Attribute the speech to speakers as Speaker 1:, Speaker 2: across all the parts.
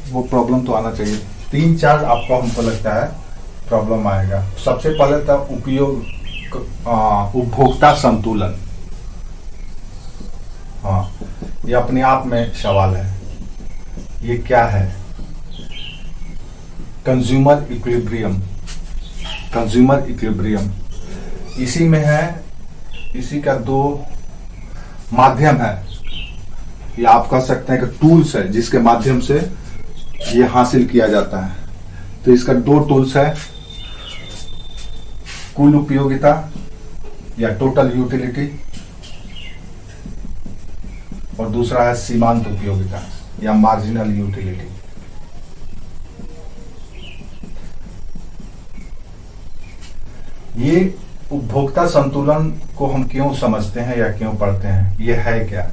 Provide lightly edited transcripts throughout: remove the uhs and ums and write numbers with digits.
Speaker 1: वो प्रॉब्लम तो आना चाहिए। 3-4 आपको हमको लगता है प्रॉब्लम आएगा। सबसे पहले तो उपभोक्ता संतुलन, हाँ ये अपने आप में सवाल है, ये क्या है? कंज्यूमर इक्विलिब्रियम, कंज्यूमर इक्विलिब्रियम इसी में है, इसी का 2 माध्यम है, या आप कह सकते हैं कि टूल्स है जिसके माध्यम से ये हासिल किया जाता है। तो इसका 2 टूल्स है, कुल उपयोगिता या टोटल यूटिलिटी, और दूसरा है सीमांत उपयोगिता या मार्जिनल यूटिलिटी। ये उपभोक्ता संतुलन को हम क्यों समझते हैं या क्यों पढ़ते हैं, ये है क्या?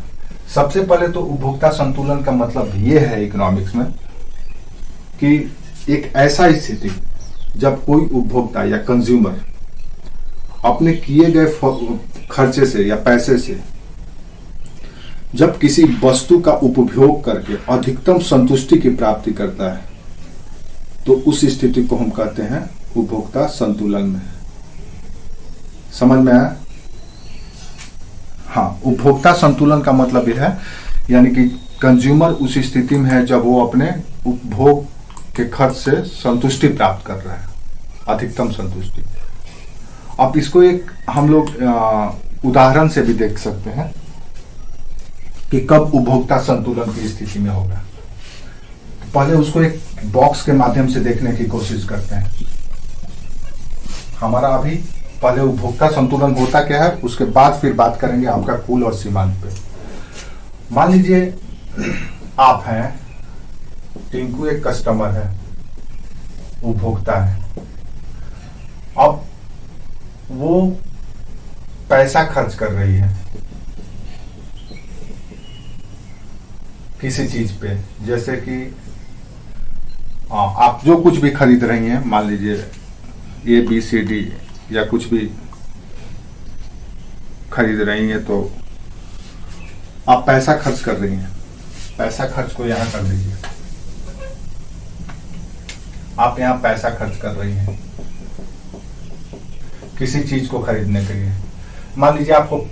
Speaker 1: सबसे पहले तो उपभोक्ता संतुलन का मतलब ये है इकोनॉमिक्स में कि एक ऐसा स्थिति जब कोई उपभोक्ता या कंज्यूमर अपने किए गए खर्चे से या पैसे से जब किसी वस्तु का उपभोग करके अधिकतम संतुष्टि की प्राप्ति करता है, तो उस स्थिति को हम कहते हैं उपभोक्ता संतुलन में। समझ में आया? हाँ, उपभोक्ता संतुलन का मतलब यह है, यानी कि कंज्यूमर उस स्थिति में है जब वो अपने उपभोग के खर्च से संतुष्टि प्राप्त कर रहा है, अधिकतम संतुष्टि। अब इसको एक हम लोग उदाहरण से भी देख सकते हैं कि कब उपभोक्ता संतुलन की स्थिति में होगा। पहले उसको एक बॉक्स के माध्यम से देखने की कोशिश करते हैं। हमारा अभी पहले उपभोक्ता संतुलन होता क्या है, उसके बाद फिर बात करेंगे आपका कुल और सीमांत पे। मान लीजिए आप हैं, टिंकू एक कस्टमर है, उपभोक्ता है। अब वो पैसा खर्च कर रही है किसी चीज पे, जैसे कि आप जो कुछ भी खरीद रही हैं, मान लीजिए ABCD या कुछ भी खरीद रही हैं, तो आप पैसा खर्च कर रही हैं। पैसा खर्च को यहां कर दीजिए, आप यहां पैसा खर्च कर रही हैं किसी चीज को खरीदने के लिए। मान लीजिए आपको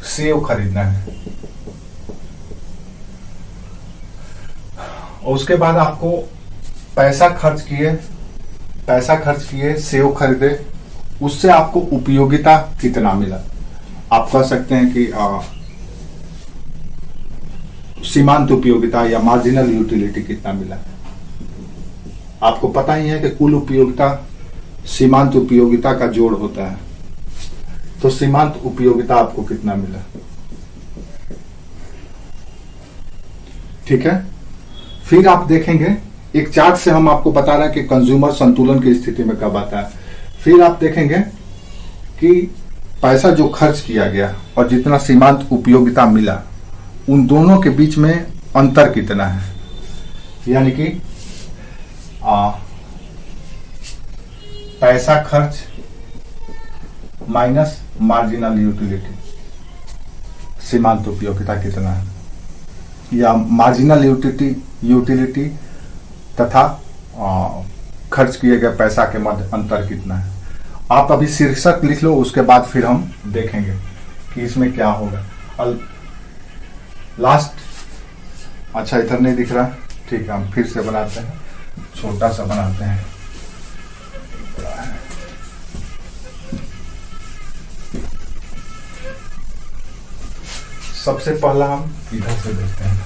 Speaker 1: सेव खरीदना है, और उसके बाद आपको पैसा खर्च किए सेव खरीदे, उससे आपको उपयोगिता कितना मिला? आप कह सकते हैं कि सीमांत उपयोगिता या मार्जिनल यूटिलिटी कितना मिला। आपको पता ही है कि कुल उपयोगिता सीमांत उपयोगिता का जोड़ होता है, तो सीमांत उपयोगिता आपको कितना मिला? ठीक है। फिर आप देखेंगे एक चार्ट से हम आपको बता रहे हैं कि कंज्यूमर संतुलन की स्थिति में कब आता है। फिर आप देखेंगे कि पैसा जो खर्च किया गया और जितना सीमांत उपयोगिता मिला, उन दोनों के बीच में अंतर कितना है, यानी कि पैसा खर्च माइनस मार्जिनल यूटिलिटी, सीमांत उपयोगिता कितना है, या मार्जिनल यूटिलिटी तथा खर्च किए गए पैसा के मध्य अंतर कितना है। आप अभी शीर्षक लिख लो, उसके बाद फिर हम देखेंगे कि इसमें क्या होगा। लास्ट, अच्छा इधर नहीं दिख रहा, ठीक है, हम फिर से बनाते हैं, छोटा सा बनाते हैं। सबसे पहला हम इधर से देखते हैं,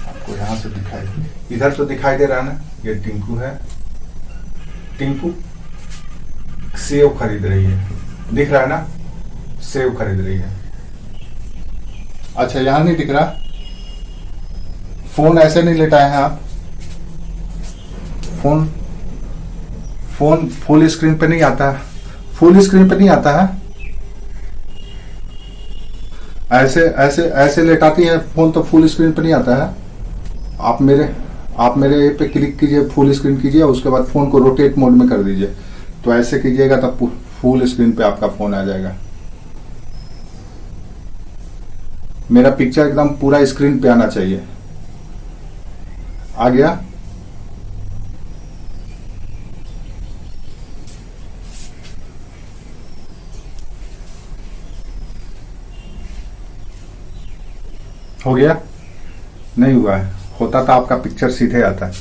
Speaker 1: आपको यहां से दिखाई, इधर तो दिखाई दे रहा है ना, ये टिंकू है। टिंकू सेव खरीद रही है, दिख रहा है ना, सेव खरीद रही है। अच्छा यहां नहीं दिख रहा, फोन ऐसे नहीं लेटाए हैं आप, फोन फुल स्क्रीन पे नहीं आता है, फुल स्क्रीन पे नहीं आता है, ऐसे लेटाती है फोन तो फुल स्क्रीन पे नहीं आता है। आप मेरे पे क्लिक कीजिए, फुल स्क्रीन कीजिए, उसके बाद फोन को रोटेट मोड में कर दीजिए, तो ऐसे कीजिएगा तब फुल स्क्रीन पे आपका फोन आ जाएगा। मेरा पिक्चर एकदम पूरा स्क्रीन पे आना चाहिए। आ गया। हो गया? नहीं हुआ है, होता तो आपका पिक्चर सीधे आता है।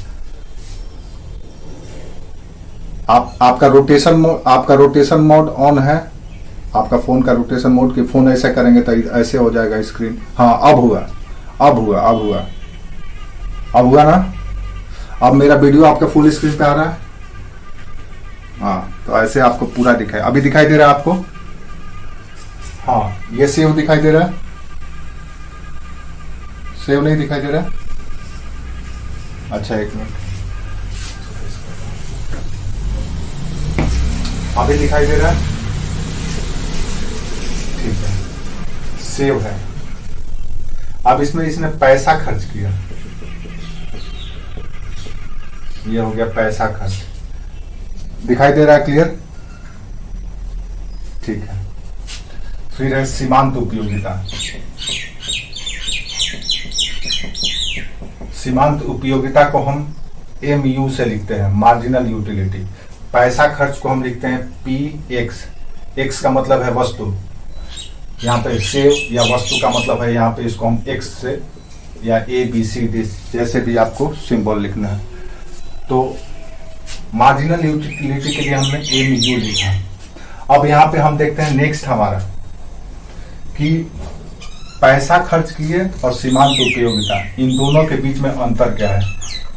Speaker 1: आपका रोटेशन मोड ऑन है, आपका फोन का रोटेशन मोड, कि फोन ऐसे करेंगे तो ऐसे हो जाएगा स्क्रीन। हाँ अब हुआ ना। अब मेरा वीडियो आपका फुल स्क्रीन पे आ रहा है। हाँ तो ऐसे आपको पूरा दिखाई, अभी दिखाई दे रहा है आपको? हाँ ये सेव दिखाई दे रहा है, सेव नहीं दिखाई दे रहा? अच्छा एक मिनट, अभी दिखाई दे रहा है? ठीक है, सेव है। अब इसमें इसने पैसा खर्च किया, ये हो गया पैसा खर्च, दिखाई दे रहा है? क्लियर? ठीक है। फिर है सीमांत उपयोगिता। सीमांत उपयोगिता को हम MU से लिखते हैं, मार्जिनल यूटिलिटी। पैसा खर्च को हम लिखते हैं PX। X का मतलब है वस्तु, यहाँ पे सेव या वस्तु का मतलब है, यहाँ पे इसको हम X से या ABCD जैसे भी आपको सिंबल लिखना है। तो मार्जिनल यूटिलिटी के लिए हमने MU लिखा। अब यहाँ पे हम देखते हैं नेक्स्ट हमारा कि पैसा खर्च किए और सीमांत उपयोगिता, इन दोनों के बीच में अंतर क्या है।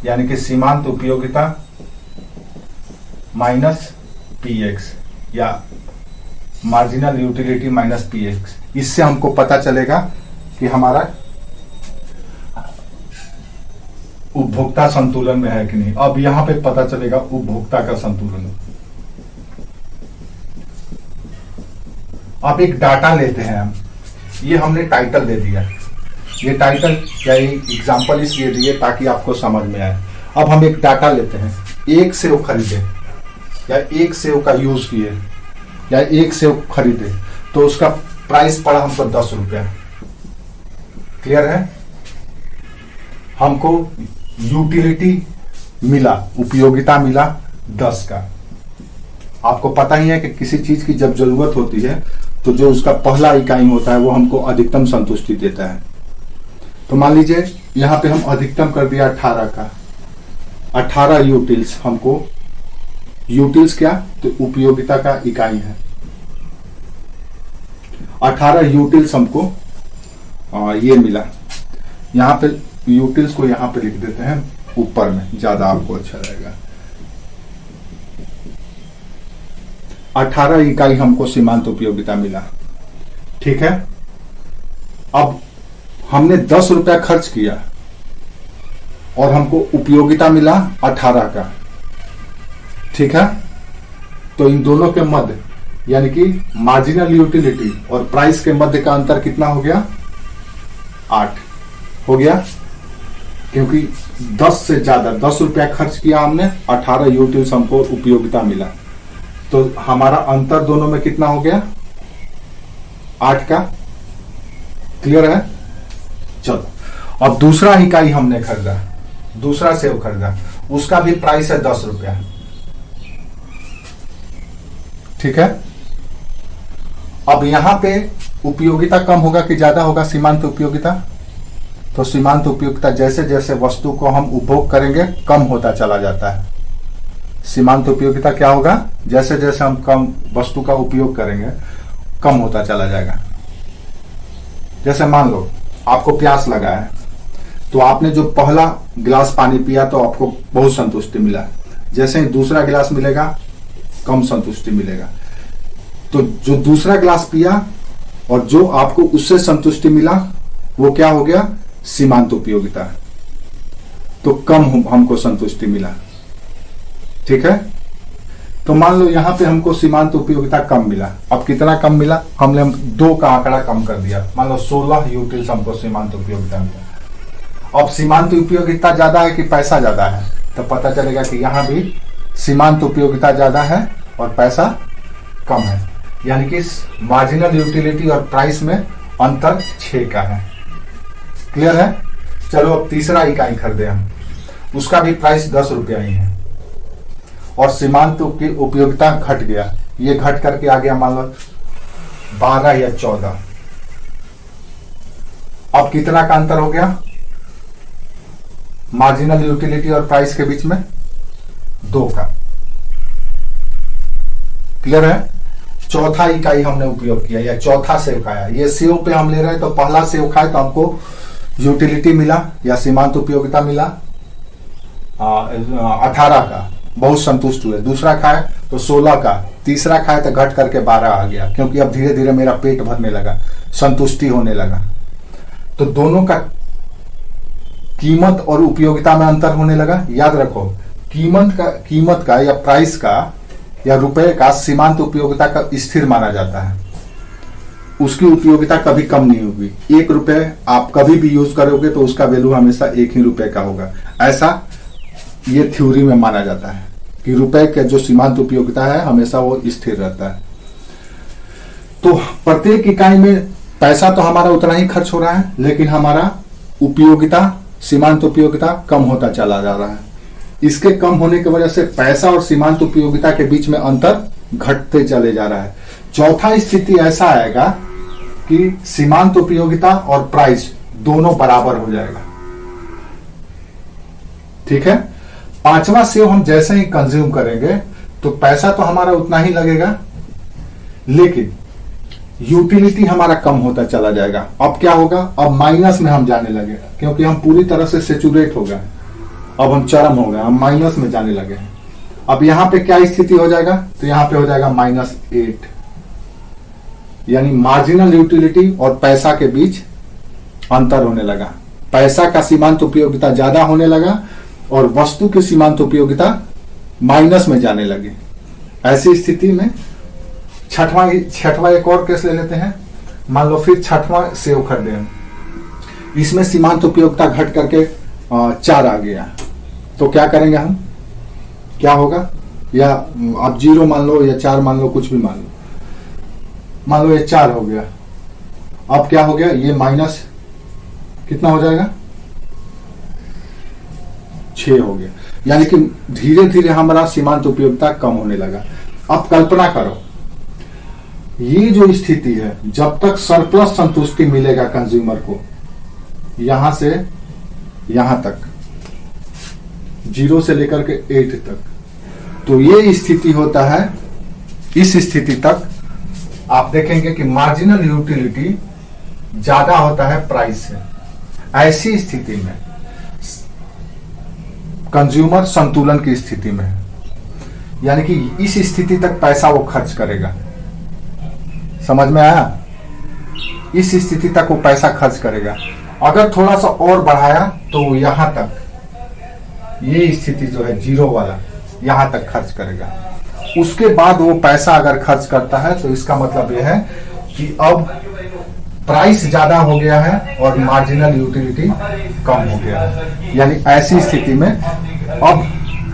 Speaker 1: यानी कि सीमांत उपयोगिता माइनस PX या मार्जिनल यूटिलिटी माइनस PX, इससे हमको पता चलेगा कि हमारा उपभोक्ता संतुलन में है कि नहीं। अब यहां पे पता चलेगा उपभोक्ता का संतुलन। अब एक डाटा लेते हैं हम, ये हमने टाइटल दे दिया, ये टाइटल या एग्जांपल इसलिए दिए ताकि आपको समझ में आए। अब हम एक डाटा लेते हैं, एक सेव खरीदे या एक सेव का यूज किए या एक सेव खरीदे, तो उसका प्राइस पड़ा हमको 10 रुपया। क्लियर है? हमको यूटिलिटी मिला, उपयोगिता मिला 10 का। आपको पता ही है कि किसी चीज की जब जरूरत होती है तो जो उसका पहला इकाई होता है वो हमको अधिकतम संतुष्टि देता है। तो मान लीजिए यहां पे हम अधिकतम कर दिया 18 का, 18 यूटिल्स। हमको यूटिल्स क्या, तो उपयोगिता का इकाई है। 18 यूटिल्स हमको ये मिला। यहां पे यूटिल्स को यहां पे लिख देते हैं ऊपर में, ज्यादा आपको अच्छा रहेगा। 18 इकाई हमको सीमांत उपयोगिता मिला। ठीक है, अब हमने 10 रुपया खर्च किया और हमको उपयोगिता मिला 18 का। ठीक है, तो इन दोनों के मध्य यानी कि मार्जिनल यूटिलिटी और प्राइस के मध्य का अंतर कितना हो गया? 8 हो गया, क्योंकि 10 से ज्यादा 10 रुपया खर्च किया हमने, 18 यूटिल्स हमको उपयोगिता मिला। तो हमारा अंतर दोनों में कितना हो गया? 8 का। क्लियर है? चलो, अब दूसरा इकाई हमने खरीदा, दूसरा सेव खरीदा, उसका भी प्राइस है 10 रुपया। ठीक है, अब यहां पे उपयोगिता कम होगा कि ज्यादा होगा? सीमांत उपयोगिता। तो सीमांत उपयोगिता जैसे जैसे वस्तु को हम उपभोग करेंगे कम होता चला जाता है। सीमांत उपयोगिता क्या होगा? जैसे जैसे हम कम वस्तु का उपयोग करेंगे कम होता चला जाएगा। जैसे मान लो आपको प्यास लगा है, तो आपने जो पहला गिलास पानी पिया तो आपको बहुत संतुष्टि मिला, जैसे ही दूसरा गिलास मिलेगा कम संतुष्टि मिलेगा। तो जो दूसरा गिलास पिया और जो आपको उससे संतुष्टि मिला वो क्या हो गया? सीमांत उपयोगिता। तो कम हमको संतुष्टि मिला। ठीक है, तो मान लो यहां पे हमको सीमांत उपयोगिता कम मिला। अब कितना कम मिला? हमने 2 का आंकड़ा कम कर दिया। मान लो 16 यूटिल्स हमको सीमांत उपयोगिता मिला। अब सीमांत उपयोगिता ज्यादा है कि पैसा ज्यादा है? तो पता चलेगा कि यहां भी सीमांत उपयोगिता ज्यादा है और पैसा कम है, यानी कि मार्जिनल यूटिलिटी और प्राइस में अंतर 6 का है। क्लियर है? चलो अब तीसरा इकाई खरीदे हम, उसका भी प्राइस 10 रुपया ही है, और सीमांत की उपयोगिता घट गया, ये घट करके आ गया मान लो 12 या 14। अब कितना का अंतर हो गया मार्जिनल यूटिलिटी और प्राइस के बीच में? 2 का। क्लियर है? चौथा इकाई हमने उपयोग किया या चौथा सेव खाया। ये सेव पे हम ले रहे हैं तो पहला सेव खाए तो हमको यूटिलिटी मिला या सीमांत उपयोगिता मिला 18 का, बहुत संतुष्ट हुए। दूसरा खाए तो 16 का, तीसरा खाए तो घट करके 12 आ गया, क्योंकि अब धीरे धीरे मेरा पेट भरने लगा, संतुष्टि होने लगा। तो दोनों का कीमत और उपयोगिता में अंतर होने लगा। याद रखो, कीमत का या प्राइस का या रुपए का सीमांत उपयोगिता का स्थिर माना जाता है, उसकी उपयोगिता कभी कम नहीं होगी। 1 रुपए आप कभी भी यूज करोगे तो उसका वैल्यू हमेशा 1 ही रुपए का होगा, ऐसा ये थ्योरी में माना जाता है कि रुपए का जो सीमांत उपयोगिता है हमेशा वो स्थिर रहता है। तो प्रत्येक इकाई में पैसा तो हमारा उतना ही खर्च हो रहा है, लेकिन हमारा उपयोगिता, सीमांत उपयोगिता कम होता चला जा रहा है। इसके कम होने की वजह से पैसा और सीमांत उपयोगिता के बीच में अंतर घटते चले जा रहा है। चौथा स्थिति ऐसा आएगा कि सीमांत उपयोगिता और प्राइस दोनों बराबर हो जाएगा। ठीक है? पांचवा सेव हम जैसे ही कंज्यूम करेंगे तो पैसा तो हमारा उतना ही लगेगा, लेकिन यूटिलिटी हमारा कम होता चला जाएगा। अब क्या होगा? अब माइनस में हम जाने लगे, क्योंकि हम पूरी तरह से सेचुरेट हो गए, अब हम चरम हो गए, हम माइनस में जाने लगे। अब यहां पे क्या स्थिति हो जाएगा? तो यहां पे हो जाएगा -8, यानी मार्जिनल यूटिलिटी और पैसा के बीच अंतर होने लगा। पैसा का सीमांत उपयोगिता ज्यादा होने लगा और वस्तु की सीमांत उपयोगिता माइनस में जाने लगी। ऐसी स्थिति में छठवां एक और केस ले लेते हैं। मान लो फिर छठवां सेव खरीदे हम, इसमें सीमांत उपयोगिता घट करके 4 आ गया, तो क्या करेंगे हम? क्या होगा? या अब 0 मान लो या 4 मान लो, कुछ भी मान लो ये 4 हो गया। अब क्या हो गया? ये माइनस कितना हो जाएगा? 6 हो गया, यानी कि धीरे धीरे हमारा सीमांत उपयोगिता कम होने लगा। अब कल्पना करो, ये जो स्थिति है, जब तक सरप्लस संतुष्टि मिलेगा कंज्यूमर को, यहां से यहां तक, 0 से लेकर के 8 तक, तो ये स्थिति होता है। इस स्थिति तक आप देखेंगे कि मार्जिनल यूटिलिटी ज्यादा होता है प्राइस से। ऐसी स्थिति में कंज्यूमर संतुलन की स्थिति में, यानी कि इस स्थिति तक पैसा वो खर्च करेगा। समझ में आया? इस स्थिति तक वो पैसा खर्च करेगा। अगर थोड़ा सा और बढ़ाया तो यहां तक, ये स्थिति जो है 0 वाला, यहां तक खर्च करेगा। उसके बाद वो पैसा अगर खर्च करता है तो इसका मतलब यह है कि अब प्राइस ज्यादा हो गया है और मार्जिनल यूटिलिटी कम हो गया है। यानी ऐसी स्थिति में अब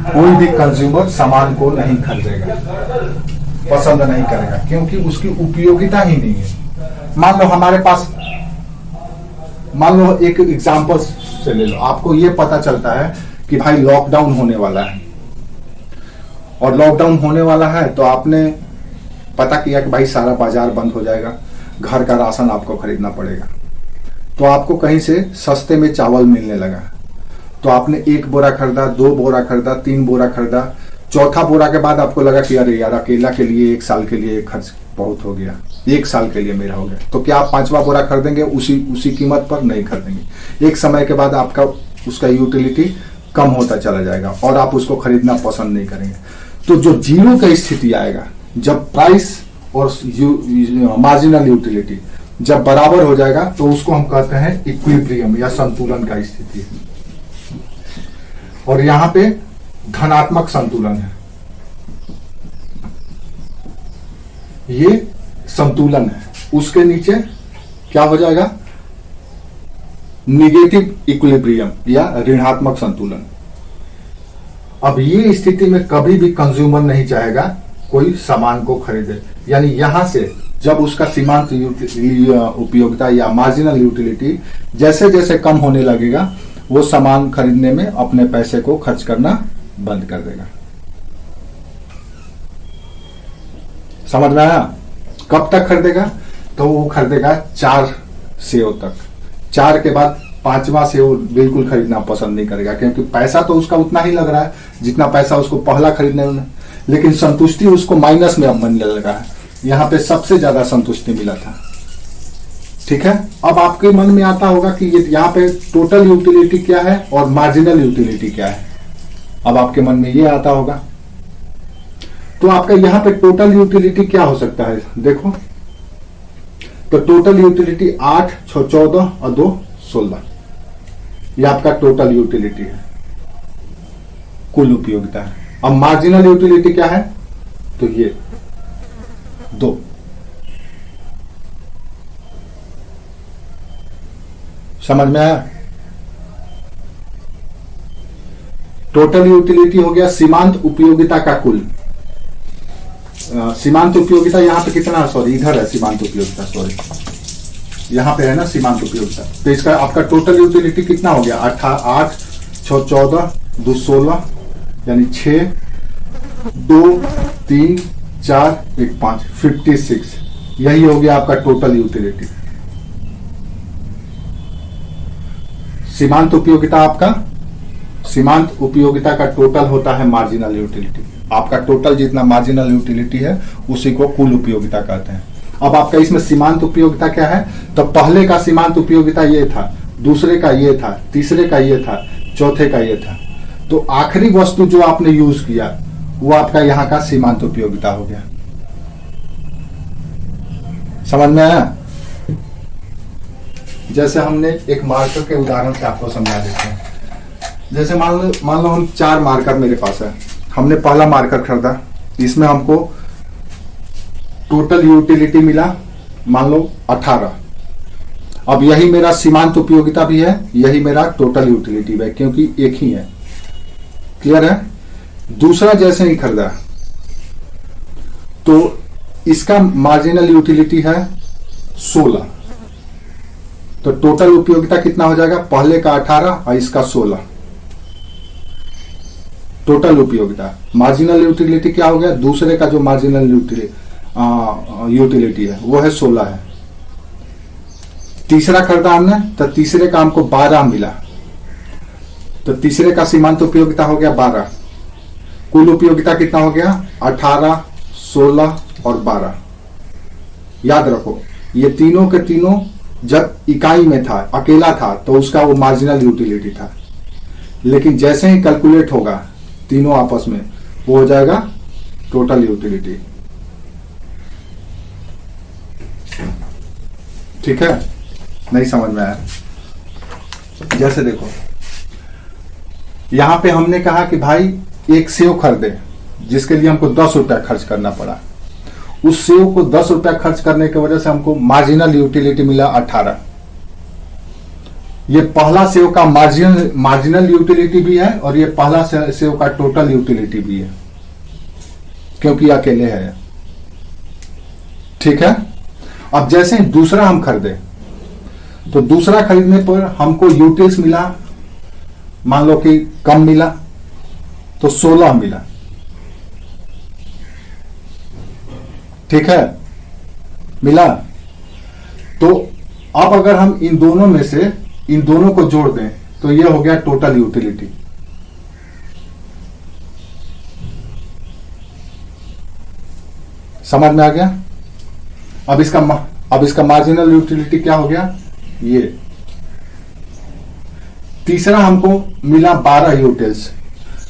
Speaker 1: कोई भी कंज्यूमर सामान को नहीं खरीदेगा, पसंद नहीं करेगा, क्योंकि उसकी उपयोगिता ही नहीं है। मान लो हमारे पास, मान लो एक एग्जांपल से ले लो, आपको ये पता चलता है कि भाई लॉकडाउन होने वाला है, और लॉकडाउन होने वाला है तो आपने पता किया कि भाई सारा बाजार बंद हो जाएगा, घर का राशन आपको खरीदना पड़ेगा। तो आपको कहीं से सस्ते में चावल मिलने लगा, तो आपने 1 बोरा खरीदा, 2 बोरा खरीदा, 3 बोरा खरीदा। चौथा बोरा के बाद आपको लगा कि अरे यार, अकेला के लिए 1 साल के लिए खर्च बहुत हो गया, 1 साल के लिए मेरा हो गया। तो क्या आप 5वां बोरा खरीदेंगे उसी कीमत पर? नहीं खरीदेंगे। एक समय के बाद आपका उसका यूटिलिटी कम होता चला जाएगा और आप उसको खरीदना पसंद नहीं करेंगे। तो जो 0 का स्थिति आएगा, जब प्राइस और मार्जिनल यूटिलिटी जब बराबर हो जाएगा, तो उसको हम कहते हैं इक्विलिब्रियम या संतुलन का स्थिति। और यहां पे धनात्मक संतुलन है, ये संतुलन है। उसके नीचे क्या हो जाएगा? निगेटिव इक्विलिब्रियम या ऋणात्मक संतुलन। अब ये स्थिति में कभी भी कंज्यूमर नहीं चाहेगा कोई सामान को खरीदे, यानी यहां से जब उसका सीमांत उपयोगिता या मार्जिनल यूटिलिटी जैसे जैसे कम होने लगेगा, वो सामान खरीदने में अपने पैसे को खर्च करना बंद कर देगा। समझ में आया? कब तक खरीदेगा? तो वो खरीदेगा 4 सेव तक। 4 के बाद 5वां सेव बिल्कुल खरीदना पसंद नहीं करेगा, क्योंकि पैसा तो उसका उतना ही लग रहा है जितना पैसा उसको पहला खरीदने में, लेकिन संतुष्टि उसको माइनस में अब मिलने लगा है। यहां पे सबसे ज्यादा संतुष्टि मिला था। ठीक है, अब आपके मन में आता होगा कि ये यहाँ पे टोटल यूटिलिटी क्या है और मार्जिनल यूटिलिटी क्या है। अब आपके मन में ये आता होगा, तो आपका यहाँ पे टोटल यूटिलिटी क्या हो सकता है? देखो, तो टोटल यूटिलिटी 8, 6, 14 और 2, 16। ये आपका टोटल यूटिलिटी है, कुल उपयोगिता है। अब मार्जिनल यूटिलिटी क्या है? तो ये 2। समझ में आया? टोटल यूटिलिटी हो गया सीमांत उपयोगिता का कुल। सीमांत उपयोगिता यहां पे कितना, सॉरी इधर है सीमांत उपयोगिता, सॉरी यहां पे है ना सीमांत उपयोगिता। तो इसका आपका टोटल यूटिलिटी कितना हो गया? 8, 6, 14, 2, 16, यानी 6, 2, 3, 4, 1, 5, 56। यही हो गया आपका टोटल यूटिलिटी। सीमांत उपयोगिता आपका, सीमांत उपयोगिता का टोटल होता है मार्जिनल यूटिलिटी। आपका टोटल जितना मार्जिनल यूटिलिटी है उसी को कुल उपयोगिता कहते हैं। अब आपका इसमें सीमांत उपयोगिता क्या है? तो पहले का सीमांत उपयोगिता ये था, दूसरे का ये था, तीसरे का ये था, चौथे का ये था। तो आखिरी वस्तु जो आपने यूज किया वो आपका यहां का सीमांत उपयोगिता हो गया। समझ में आया? जैसे हमने एक मार्कर के उदाहरण से आपको समझा देते हैं। जैसे मान लो हम 4 मार्कर मेरे पास है। हमने पहला मार्कर खरीदा, इसमें हमको टोटल यूटिलिटी मिला मान लो 18। अब यही मेरा सीमांत उपयोगिता भी है, यही मेरा टोटल यूटिलिटी भी है, क्योंकि एक ही है। क्लियर है? दूसरा जैसे ही खरीदा तो इसका मार्जिनल यूटिलिटी है 16। तो टोटल उपयोगिता कितना हो जाएगा? पहले का 18 और इसका 16। टोटल उपयोगिता। मार्जिनल यूटिलिटी क्या हो गया? दूसरे का जो मार्जिनल यूटिलिटी है वो है 16 है। तीसरा खरीदा हमने तो तीसरे का हमको 12 मिला, तो तीसरे का सीमांत उपयोगिता हो गया 12। कुल उपयोगिता कितना हो गया? 18, 16 और 12। याद रखो, ये तीनों के तीनों जब इकाई में था, अकेला था, तो उसका वो मार्जिनल यूटिलिटी था। लेकिन जैसे ही कैलकुलेट होगा तीनों आपस में, वो हो जाएगा टोटल यूटिलिटी। ठीक है? नहीं समझ में आया? जैसे देखो, यहां पे हमने कहा कि भाई एक सेव खरीदे जिसके लिए हमको 10 रुपया खर्च करना पड़ा। उस सेव को 10 रुपया खर्च करने की वजह से हमको मार्जिनल यूटिलिटी मिला 18। ये पहला सेव का मार्जिनल यूटिलिटी भी है और ये पहला सेव का टोटल यूटिलिटी भी है, क्योंकि अकेले है। ठीक है? अब जैसे दूसरा हम खरीदे तो दूसरा खरीदने पर हमको यूटिल्स मिला, मान लो कि कम मिला, तो 16 मिला। ठीक है? मिला। तो अब अगर हम इन दोनों में से इन दोनों को जोड़ दें तो ये हो गया टोटल यूटिलिटी। समझ में आ गया? अब इसका मार्जिनल यूटिलिटी क्या हो गया? ये तीसरा हमको मिला 12 यूटिल्स,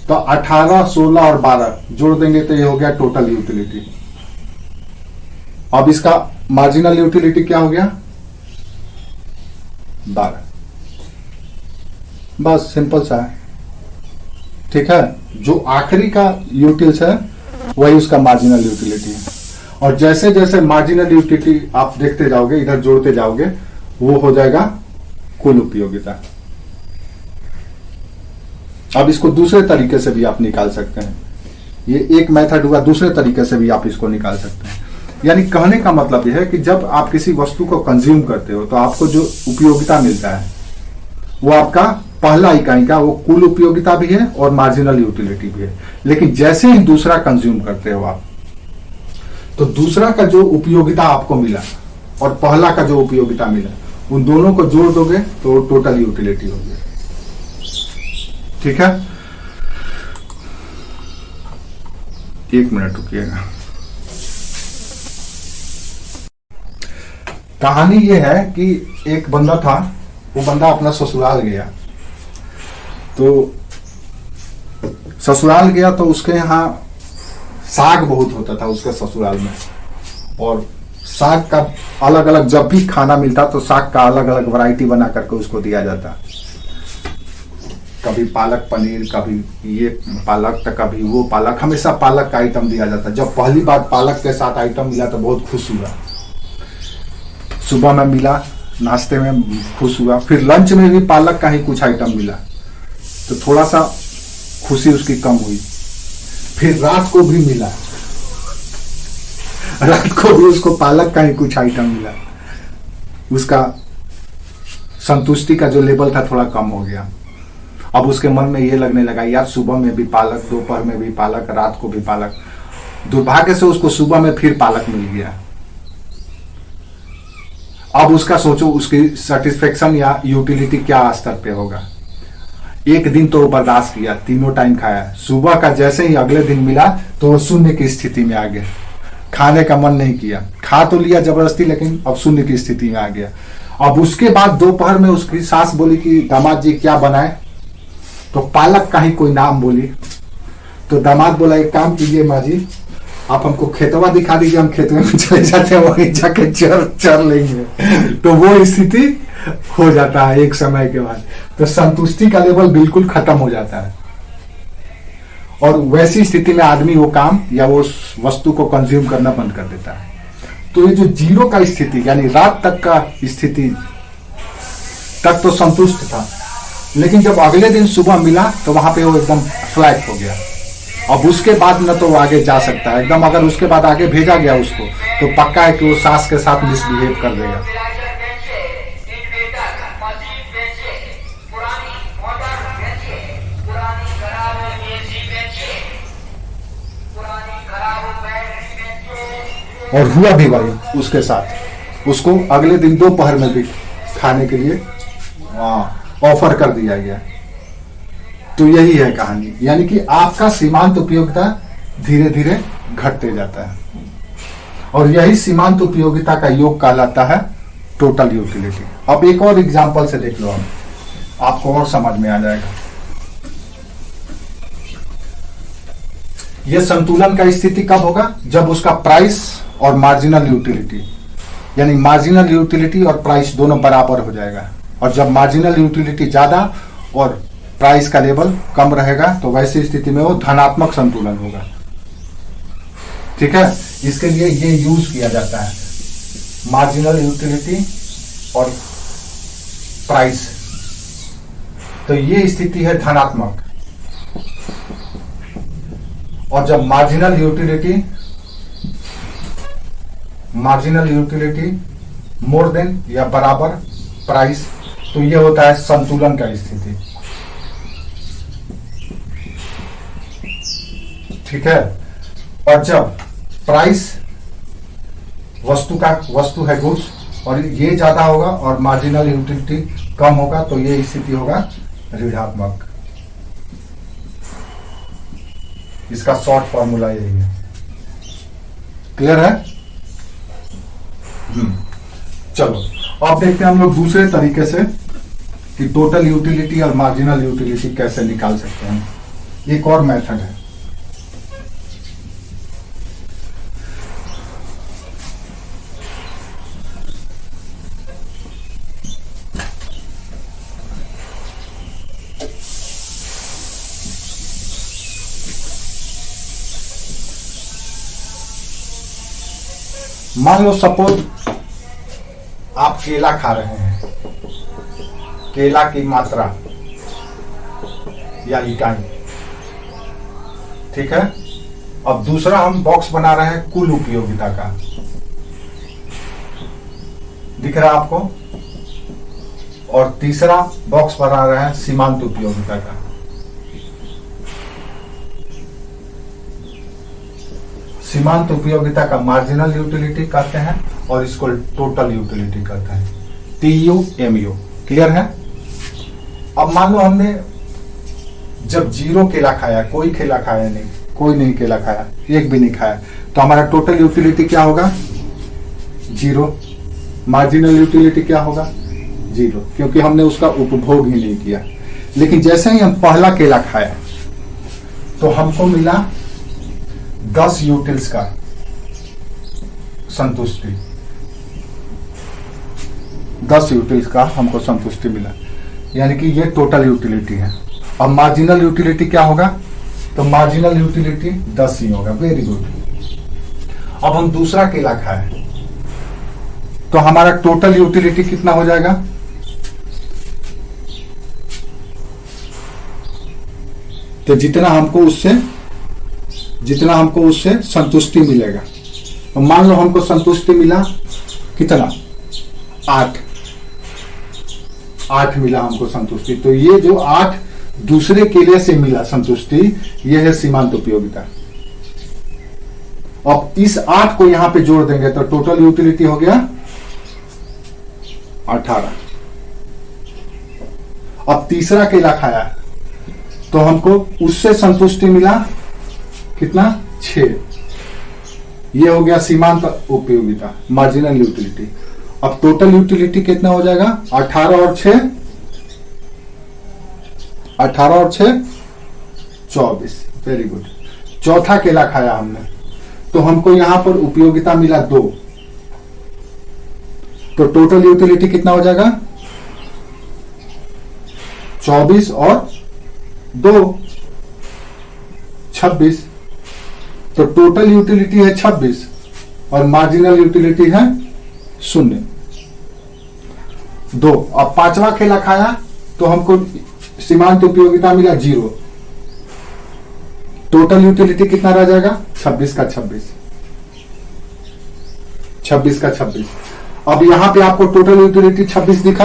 Speaker 1: तो 18, 16 और 12 जोड़ देंगे तो ये हो गया टोटल यूटिलिटी। अब इसका मार्जिनल यूटिलिटी क्या हो गया? 12। बस सिंपल सा है। ठीक है? जो आखिरी का यूटिल्स है वही उसका मार्जिनल यूटिलिटी है। और जैसे जैसे मार्जिनल यूटिलिटी आप देखते जाओगे, इधर जोड़ते जाओगे, वो हो जाएगा कुल उपयोगिता। अब इसको दूसरे तरीके से भी आप निकाल सकते हैं। ये एक मेथड हुआ, दूसरे तरीके से भी आप इसको निकाल सकते हैं। यानी कहने का मतलब यह है कि जब आप किसी वस्तु को कंज्यूम करते हो तो आपको जो उपयोगिता मिलता है वो आपका पहला इकाई का वो कुल उपयोगिता भी है और मार्जिनल यूटिलिटी भी है। लेकिन जैसे ही दूसरा कंज्यूम करते हो आप, तो दूसरा का जो उपयोगिता आपको मिला और पहला का जो उपयोगिता मिला, उन दोनों को जोड़ दोगे तो टोटल यूटिलिटी होगी। ठीक है, एक मिनट रुकिएगा। कहानी ये है कि एक बंदा था, वो बंदा अपना ससुराल गया। तो ससुराल गया तो उसके यहाँ साग बहुत होता था उसके ससुराल में, और साग का अलग अलग, जब भी खाना मिलता तो साग का अलग अलग वैरायटी बना करके उसको दिया जाता। कभी पालक पनीर, कभी ये पालक, तो कभी वो पालक, हमेशा पालक का आइटम दिया जाता। जब पहली बार पालक के साथ आइटम मिला तो बहुत खुश हुआ। सुबह में मिला, नाश्ते में खुश हुआ, फिर लंच में भी पालक का ही कुछ आइटम मिला तो थोड़ा सा खुशी उसकी कम हुई। फिर रात को भी मिला, रात को भी उसको पालक का ही कुछ आइटम मिला, उसका संतुष्टि का जो लेवल था थोड़ा कम हो गया। अब उसके मन में ये लगने लगा, यार सुबह में भी पालक, दोपहर में भी पालक, रात को भी पालक। दुर्भाग्य से उसको सुबह में फिर पालक मिल गया। अब उसका सोचो उसकी सेटिस्फेक्शन या यूटिलिटी क्या स्तर पे होगा। एक दिन तो वो बर्दाश्त किया, तीनों टाइम खाया। सुबह का जैसे ही अगले दिन मिला तो वो शून्य की स्थिति में आ गया, खाने का मन नहीं किया। खा तो लिया जबरदस्ती, लेकिन अब शून्य की स्थिति में आ गया। अब उसके बाद दोपहर में उसकी सास बोली कि दामाद जी क्या बनाए, तो पालक का ही कोई नाम बोली। तो दामाद बोला, एक काम कीजिए माँ जी, आप हमको खेतवा दिखा दीजिए, हम खेत में चले जाते हैं, वहीं जाके चर लेंगे। तो वो स्थिति हो जाता है एक समय के बाद। तो संतुष्टि का लेवल बिल्कुल खत्म हो जाता है, और वैसी स्थिति में आदमी वो काम या वो वस्तु को कंज्यूम करना बंद कर देता है। तो ये जो जीरो का स्थिति, यानी रात तक का स्थिति तक तो संतुष्ट था, लेकिन जब अगले दिन सुबह मिला तो वहां पे वो एकदम फ्लैट हो गया। अब उसके बाद न तो वो आगे जा सकता है एकदम। अगर उसके बाद आगे भेजा गया उसको, तो पक्का है कि वो सास के साथ मिसबिहेव कर देगा। और हुआ भी वही उसके साथ। उसको अगले दिन दोपहर में भी खाने के लिए ऑफर कर दिया गया। तो यही है कहानी, यानी कि आपका सीमांत उपयोगिता धीरे धीरे घटते जाता है, और यही सीमांत उपयोगिता का योग कहलाता है टोटल यूटिलिटी। अब एक और एग्जांपल से देख लो, आपको और समझ में आ जाएगा। यह संतुलन का स्थिति कब होगा, जब उसका प्राइस और मार्जिनल यूटिलिटी, यानी मार्जिनल यूटिलिटी और प्राइस दोनों बराबर हो जाएगा। और जब मार्जिनल यूटिलिटी ज्यादा और प्राइस का लेवल कम रहेगा, तो वैसी स्थिति में वो धनात्मक संतुलन होगा। ठीक है, इसके लिए ये यूज किया जाता है, मार्जिनल यूटिलिटी और प्राइस। तो ये स्थिति है धनात्मक। और जब मार्जिनल यूटिलिटी मोर देन या बराबर प्राइस, तो ये होता है संतुलन का स्थिति। ठीक है, और जब प्राइस वस्तु है गुड्स, और ये ज्यादा होगा और मार्जिनल यूटिलिटी कम होगा, तो ये स्थिति होगा ऋणात्मक। इसका शॉर्ट फॉर्मूला यही है। क्लियर है? चलो अब देखते हैं हम लोग दूसरे तरीके से कि टोटल यूटिलिटी और मार्जिनल यूटिलिटी कैसे निकाल सकते हैं। एक और मेथड है। मान लो सपोज आप केला खा रहे हैं, केला की मात्रा या इकाई। ठीक है, अब दूसरा हम बॉक्स बना रहे हैं कुल उपयोगिता का। दिख रहा है आपको? और तीसरा बॉक्स बना रहे हैं सीमांत उपयोगिता का। सीमांत उपयोगिता का मार्जिनल यूटिलिटी कहते हैं और इसको टोटल यूटिलिटी कहते हैं, TUMU। क्लियर है? अब मान लो हमने जब 0 केला खाया, कोई केला खाया नहीं, कोई नहीं केला खाया, एक भी नहीं खाया, तो हमारा टोटल यूटिलिटी क्या होगा? 0। मार्जिनल यूटिलिटी क्या होगा? 0, क्योंकि हमने उसका उपभोग ही नहीं किया। लेकिन जैसे ही हम पहला केला खाया तो हमको मिला 10 यूटिल्स का संतुष्टि, 10 यूटिल्स का हमको संतुष्टि मिला, यानी कि ये टोटल यूटिलिटी है। अब मार्जिनल यूटिलिटी क्या होगा? तो मार्जिनल यूटिलिटी 10 ही होगा। Very good. अब हम दूसरा केला खाए तो हमारा टोटल यूटिलिटी कितना हो जाएगा? तो जितना हमको उससे संतुष्टि मिलेगा, तो मान लो हमको संतुष्टि मिला कितना? 8 मिला हमको संतुष्टि। तो ये जो 8 दूसरे केले से मिला संतुष्टि, ये है सीमांत उपयोगिता। अब इस 8 को यहां पे जोड़ देंगे तो टोटल यूटिलिटी हो गया 18। अब तीसरा केला खाया तो हमको उससे संतुष्टि मिला कितना? 6। ये हो गया सीमांत उपयोगिता, मार्जिनल यूटिलिटी। अब टोटल यूटिलिटी कितना हो जाएगा? 18 और 6 24। Very good. चौथा केला खाया हमने तो हमको यहां पर उपयोगिता मिला 2, तो टोटल यूटिलिटी कितना हो जाएगा? 24 और 2 26। तो टोटल यूटिलिटी है 26 और मार्जिनल यूटिलिटी है 0, 2। अब पांचवा केला खाया तो हमको सीमांत उपयोगिता मिला 0, टोटल यूटिलिटी कितना रह जाएगा? 26 का 26। अब यहां पे आपको टोटल यूटिलिटी 26 दिखा।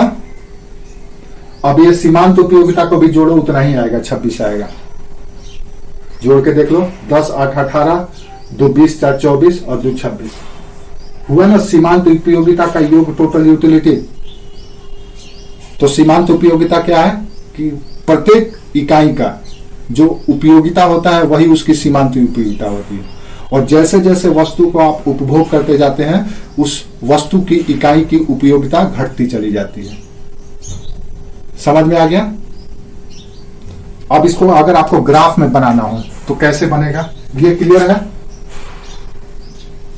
Speaker 1: अब ये सीमांत उपयोगिता को भी जोड़ो, उतना ही आएगा, 26 आएगा। जोड़ के देख लो, 10 8 18, 2 20 4 24 और 2 26 हुआ ना सीमांत उपयोगिता का योग टोटल यूटिलिटी। तो सीमांत उपयोगिता क्या है कि प्रत्येक इकाई का जो उपयोगिता होता है वही उसकी सीमांत उपयोगिता होती है, और जैसे जैसे वस्तु को आप उपभोग करते जाते हैं उस वस्तु की इकाई की उपयोगिता घटती चली जाती है। समझ में आ गया? अब इसको अगर आपको ग्राफ में बनाना हो तो कैसे बनेगा, ये क्लियर है?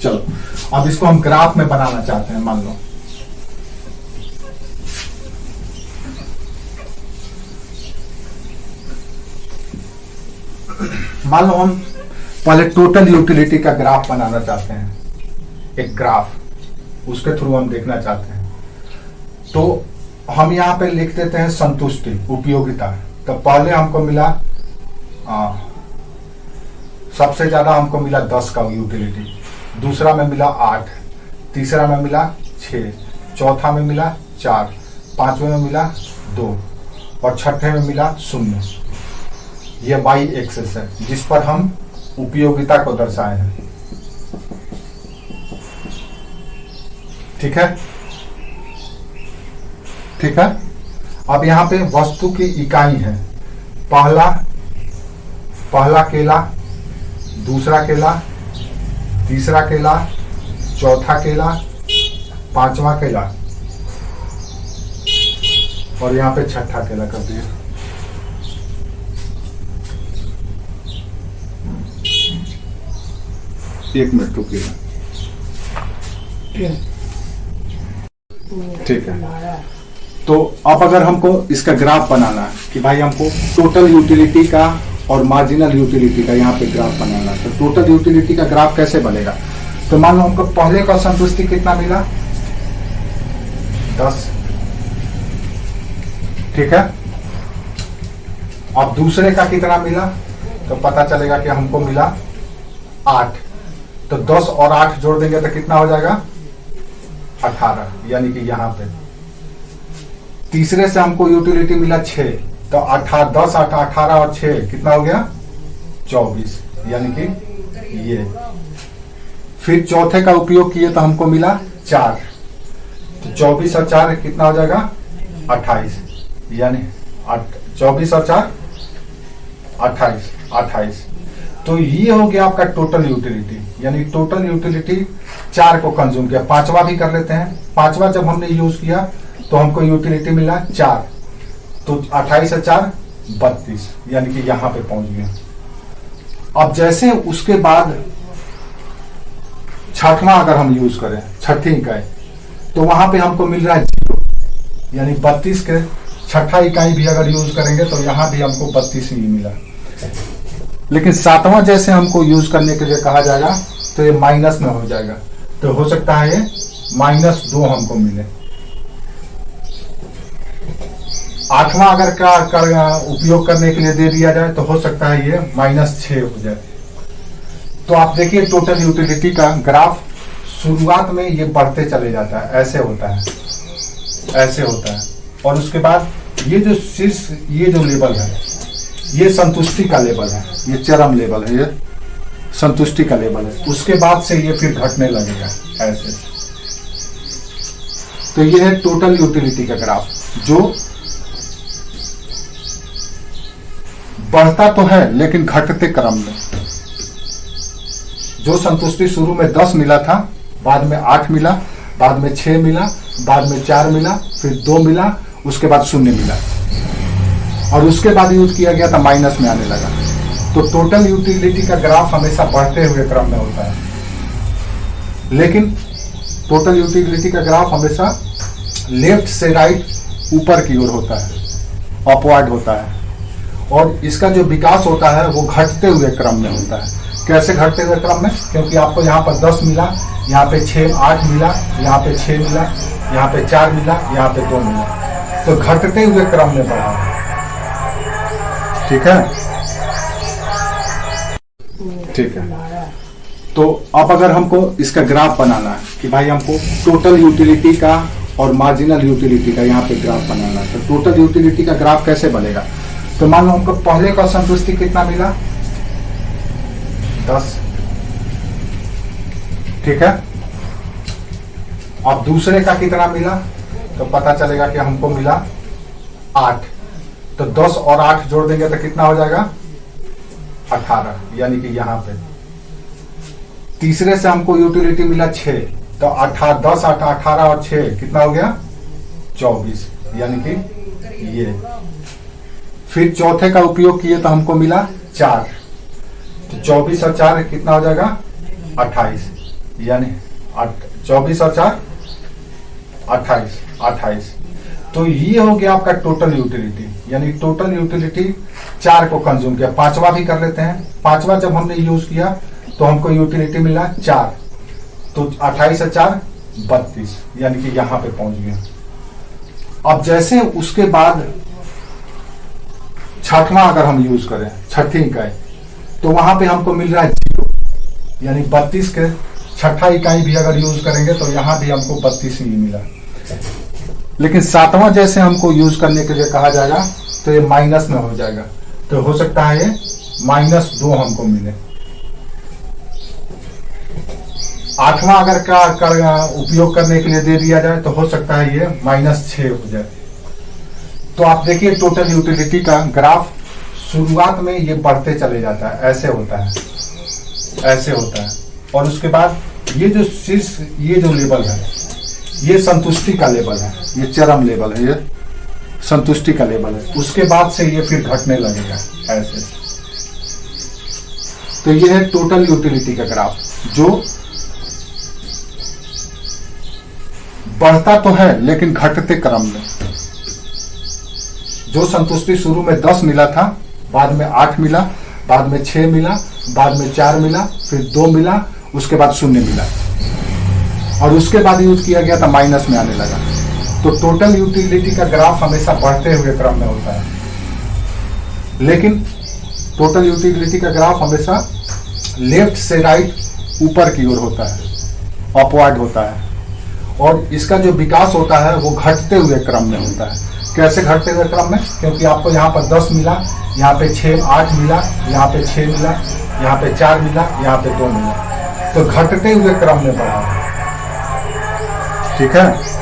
Speaker 1: चलो अब इसको हम ग्राफ में बनाना चाहते हैं। मान लो हम पहले टोटल यूटिलिटी का ग्राफ बनाना चाहते हैं, एक ग्राफ, उसके थ्रू हम देखना चाहते हैं। तो हम यहां पे लिख देते हैं संतुष्टि उपयोगिता। तो पहले हमको मिला सबसे ज्यादा हमको मिला 10 का यूटिलिटी, दूसरा में मिला 8, तीसरा में मिला 6, चौथा में मिला 4, पांचवें में मिला 2 और छठे में मिला 0। ये वाई एक्सेस है जिस पर हम उपयोगिता को दर्शाए हैं। ठीक है? अब यहां पे वस्तु की इकाई है, पहला केला, दूसरा केला, तीसरा केला, चौथा केला, पांचवा केला और यहां पे छठा केला कर दिया। एक मिनट रुकिएगा। ठीक है, तो अब अगर हमको इसका ग्राफ बनाना है कि भाई हमको टोटल यूटिलिटी का और मार्जिनल यूटिलिटी का यहाँ पे ग्राफ बनाना है, तो टोटल यूटिलिटी का ग्राफ कैसे बनेगा? तो मान लो हमको पहले का संतुष्टि कितना मिला? 10। ठीक है, अब दूसरे का कितना मिला? तो पता चलेगा कि हमको मिला 8। तो 10 और 8 जोड़ देंगे तो कितना हो जाएगा? 18, यानी कि यहां पे तीसरे से हमको यूटिलिटी मिला 6, तो 10 18 और 6 कितना हो गया 24, यानी कि ये। फिर चौथे का उपयोग किए तो हमको मिला 4, तो 24 और 4 कितना हो जाएगा 28, यानी 24 और 4 28। तो ये हो गया आपका टोटल यूटिलिटी, यानी टोटल यूटिलिटी 4 को कंज्यूम किया। पांचवा भी कर लेते हैं। पांचवा जब हमने यूज किया तो हमको यूटिलिटी मिला 4, तो 28 और 4 32, यानी कि यहां पे पहुंच गया। अब जैसे उसके बाद छठवां अगर हम यूज करें, छठी इकाई, तो वहां पे हमको मिल रहा है 0, यानी 32 के छठा इकाई भी अगर यूज करेंगे तो यहां भी हमको 32 ही मिला। लेकिन सातवां जैसे हमको यूज करने के लिए कहा जाएगा तो ये माइनस में हो जाएगा, तो हो सकता है ये -2 हमको मिले। आठवां अगर का उपयोग करने के लिए दे दिया जाए तो हो सकता है ये -6 हो जाए। तो आप देखिए टोटल यूटिलिटी का ग्राफ शुरुआत में ये बढ़ते चले जाता है, ऐसे होता है, ऐसे होता है, और उसके बाद ये जो शीर्ष ये जो लेवल है ये संतुष्टि का लेवल है, ये चरम लेवल है, ये संतुष्टि का लेवल है। उसके बाद से ये फिर घटने लगेगा ऐसे। तो ये है टोटल यूटिलिटी का ग्राफ, जो बढ़ता तो है लेकिन घटते क्रम में। जो संतुष्टि शुरू में 10 मिला था, बाद में 8 मिला, बाद में 6 मिला, बाद में 4 मिला, फिर 2 मिला, उसके बाद 0 मिला, और उसके बाद यूज किया गया था माइनस में आने लगा। तो टोटल यूटिलिटी का ग्राफ हमेशा बढ़ते हुए क्रम में होता है, लेकिन टोटल यूटिलिटी का ग्राफ हमेशा लेफ्ट से राइट ऊपर की ओर होता है, अपवर्ड होता है, और इसका जो विकास होता है वो घटते हुए क्रम में होता है। कैसे घटते हुए क्रम में? क्योंकि आपको यहाँ पर 10 मिला, यहाँ पे 8 मिला, यहाँ पे 6 मिला, यहाँ पे 4 मिला, यहाँ पे 2 मिला, तो घटते हुए क्रम में बढ़ा। ठीक है, ठीक है। तो अब अगर हमको इसका ग्राफ बनाना है कि भाई हमको टोटल यूटिलिटी का और मार्जिनल यूटिलिटी का यहाँ पे ग्राफ बनाना है, तो टोटल यूटिलिटी का ग्राफ कैसे बनेगा? तो मान लो हमको पहले का संतुष्टि कितना मिला 10, ठीक है। अब दूसरे का कितना मिला तो पता चलेगा कि हमको मिला 8, तो 10 और 8 जोड़ देंगे तो कितना हो जाएगा 18, यानी कि यहां पे। तीसरे से हमको यूटिलिटी मिला 6, तो 10 18 और 6 कितना हो गया 24, यानी कि ये। फिर चौथे का उपयोग किए तो हमको मिला 4, तो 24 और 4 कितना हो जाएगा 28, यानी 24 और 4 28। तो ये हो गया आपका टोटल यूटिलिटी, यानी टोटल यूटिलिटी 4 को कंज्यूम किया। पांचवा भी कर लेते हैं। पांचवा जब हमने यूज किया तो हमको यूटिलिटी मिला 4, तो 28 और 4 32, यानी कि यहां पे पहुंच गया। अब जैसे उसके बाद छठवां अगर हम यूज करें, छठी इकाई, तो वहां पे हमको मिल रहा है 0, यानी 32 के छठा इकाई भी अगर यूज करेंगे तो यहां भी हमको 32 ही मिला। लेकिन सातवां जैसे हमको यूज करने के लिए कहा जाएगा तो ये माइनस में हो जाएगा, तो हो सकता है ये -2 हमको मिले। आठवां अगर का उपयोग करने के लिए दे दिया जाए तो हो सकता है ये -6 हो जाए। तो आप देखिए टोटल यूटिलिटी का ग्राफ शुरुआत में ये बढ़ते चले जाता है, ऐसे होता है, ऐसे होता है, और उसके बाद ये जो शीर्ष ये जो लेवल है ये संतुष्टि का लेवल है, ये चरम लेवल है, ये संतुष्टि का लेवल है। उसके बाद से ये फिर घटने लगेगा ऐसे। तो ये है टोटल यूटिलिटी का ग्राफ, जो बढ़ता तो है लेकिन घटते क्रम में। जो संतुष्टि शुरू में 10 मिला था, बाद में 8 मिला, बाद में 6 मिला, बाद में 4 मिला, फिर 2 मिला, उसके बाद 0 मिला, और उसके बाद यूज किया गया था माइनस में आने लगा। तो टोटल यूटिलिटी का ग्राफ हमेशा बढ़ते हुए क्रम में होता है, लेकिन टोटल यूटिलिटी का ग्राफ हमेशा लेफ्ट से राइट ऊपर की ओर होता है, अपवर्ड होता है, और इसका जो विकास होता है वो घटते हुए क्रम में होता है। कैसे घटते हुए क्रम में? क्योंकि आपको यहाँ पर 10 मिला, यहाँ पे 6 8 मिला, यहाँ पे 6 मिला, यहाँ पे 4 मिला, यहाँ पे 2 मिला, तो घटते हुए क्रम में बढ़ा है। ठीक है।